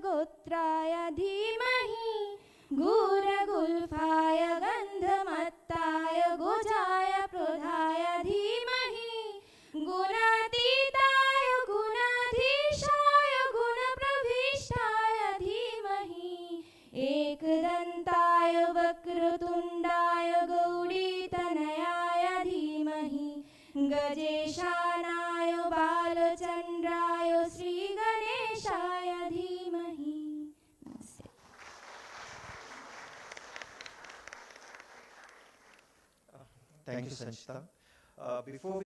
गोत्राय धीमहि घोरगुल्फाय गन्धमत्ताय गोजाय प्रोधाय धीमहि गुणातीताय गुणाधीशाय गुणप्रविष्टाय धीमहि एकदन्ताय वक्रतुण्डाय गौरीतनयाय धीमहि गजेशानाय बालचन्द्राय श्रीगणेशाय धीमहि। Thank you, Sanchita. Before